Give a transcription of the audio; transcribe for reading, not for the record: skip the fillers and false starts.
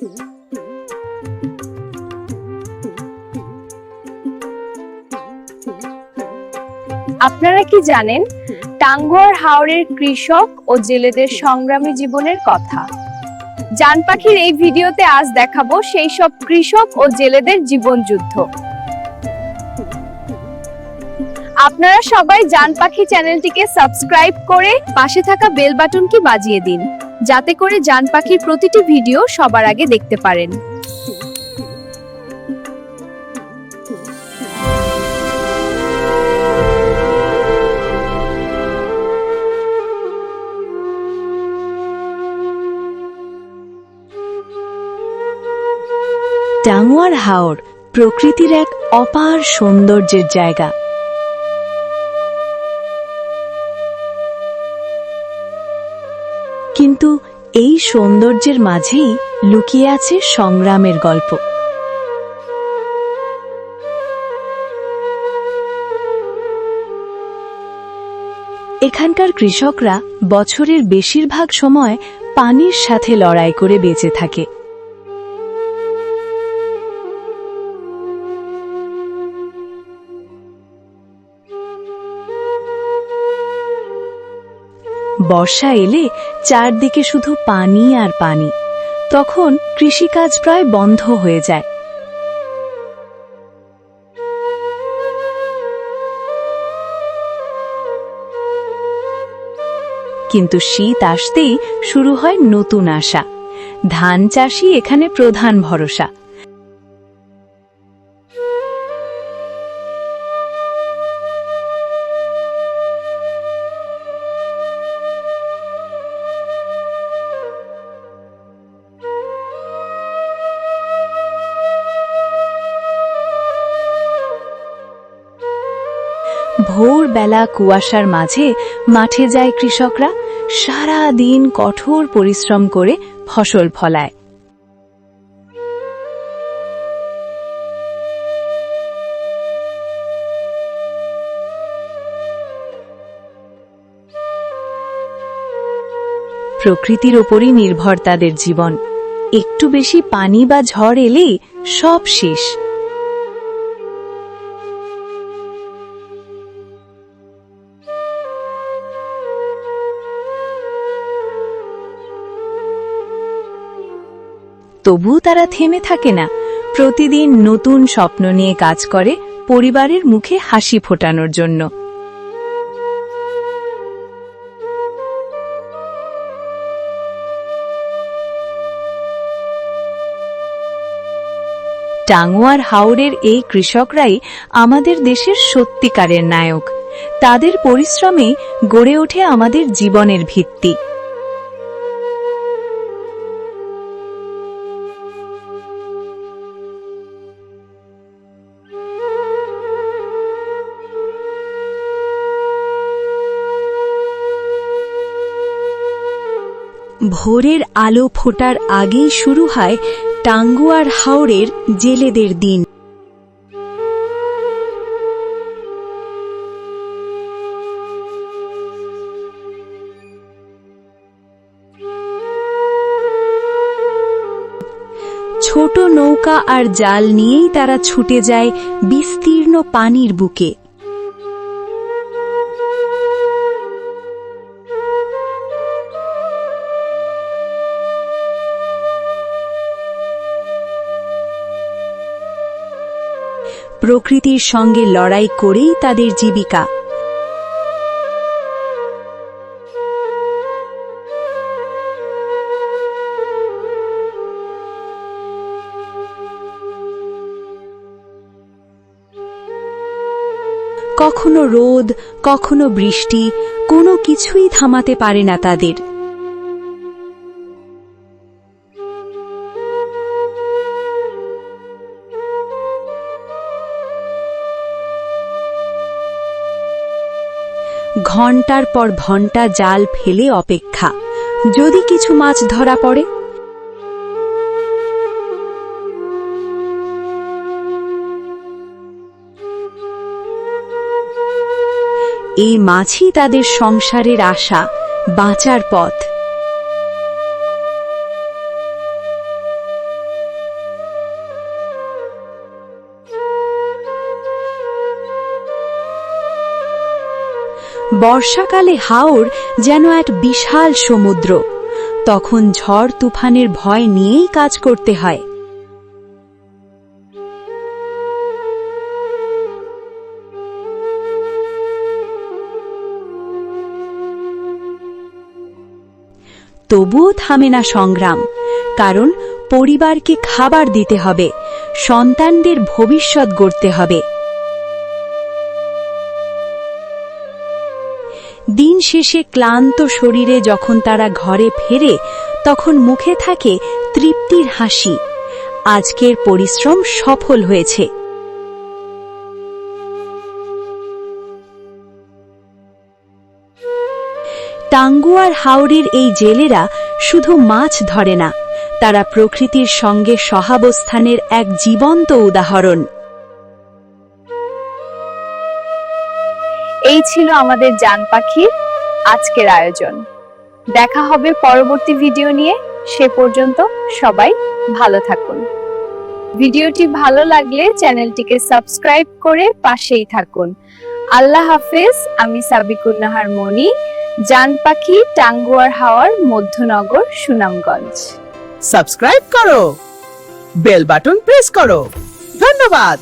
আপনারা কি জানেন টাঙ্গুয়ার হাওরের কৃষক ও জেলেদের সংগ্রামী জীবনের কথা? জান পাখির এই ভিডিওতে আজ দেখাবো সেই সব কৃষক ও জেলেদের জীবন যুদ্ধ। আপনারা সবাই জান পাখি চ্যানেলটিকে সাবস্ক্রাইব করে পাশে থাকা বেল বাটনটি বাজিয়ে দিন, যাতে করে জান পাখির প্রতিটি ভিডিও সবার আগে দেখতে পারেন। টাঙ্গুয়ার হাওর প্রকৃতির এক অপার সৌন্দর্যের জায়গা। কিন্তু এই সৌন্দর্যের মাঝেই লুকিয়ে আছে সংগ্রামের গল্প। এখানকার কৃষকরা বছরের বেশিরভাগ সময় পানির সাথে লড়াই করে বেঁচে থাকে। বর্ষা এলে চারদিকে শুধু পানি আর পানি, তখন কৃষিকাজ প্রায় বন্ধ হয়ে যায়। কিন্তু শীত আসতেই শুরু হয় নতুন আশা। ধান চাষই এখানে প্রধান ভরসা। ভোরবেলা কুয়াশার মাঝে মাঠে যায় কৃষকরা, সারা দিন কঠোর পরিশ্রম করে ফসল ফলায়। প্রকৃতির ওপরই নির্ভর তাদের জীবন। একটু বেশি পানি বা ঝড় এলেই সব শেষ। তবুও তারা থেমে থাকে না। প্রতিদিন নতুন স্বপ্ন নিয়ে কাজ করে পরিবারের মুখে হাসি ফোটানোর জন্য। টাঙ্গুয়ার হাওরের এই কৃষকরাই আমাদের দেশের সত্যিকারের নায়ক। তাদের পরিশ্রমে গড়ে ওঠে আমাদের জীবনের ভিত্তি। ভোরের আলো ফোটার আগেই শুরু হয় টাঙ্গুয়ার হাওরের জেলেদের দিন। ছোট নৌকা আর জাল নিয়েই তারা ছুটে যায় বিস্তীর্ণ পানির বুকে। প্রকৃতির সঙ্গে লড়াই করেই তাদের জীবিকা। কখনো রোদ, কখনো বৃষ্টি, কোনো কিছুই থামাতে পারে না তাদের। ঘণ্টার পর ঘণ্টা জাল ফেলে অপেক্ষা, যদি কিছু মাছ ধরা পড়ে। এই মাছই তাদের সংসারের আশা, বাঁচার পথ। বর্ষাকালে হাওর যেন এক বিশাল সমুদ্র। তখন ঝড় তুফানের ভয় নিয়েই কাজ করতে হয়। তবুও থামে না সংগ্রাম, কারণ পরিবারকে খাবার দিতে হবে, সন্তানদের ভবিষ্যৎ গড়তে হবে। দিন শেষে ক্লান্ত শরীরে যখন তারা ঘরে ফেরে, তখন মুখে থাকে তৃপ্তির হাসি। আজকের পরিশ্রম সফল হয়েছে। টাঙ্গুয়ার হাওরের এই জেলেরা শুধু মাছ ধরে না, তারা প্রকৃতির সঙ্গে সহাবস্থানের এক জীবন্ত উদাহরণ। এই ছিল আমাদের জান পাখির আজকের আয়োজন। দেখা হবে পরবর্তী ভিডিও নিয়ে। সে পর্যন্ত সবাই ভালো থাকুন। ভিডিওটি ভালো লাগলে চ্যানেলটিকে সাবস্ক্রাইব করে পাশেই থাকুন। আল্লাহ হাফেজ। আমি সাবিকুন নাহার মনি, জান পাখি, টাঙ্গুয়ার হাওর, মধ্যনগর, সুনামগঞ্জ। সাবস্ক্রাইব করো, বেল বাটন প্রেস করো। ধন্যবাদ।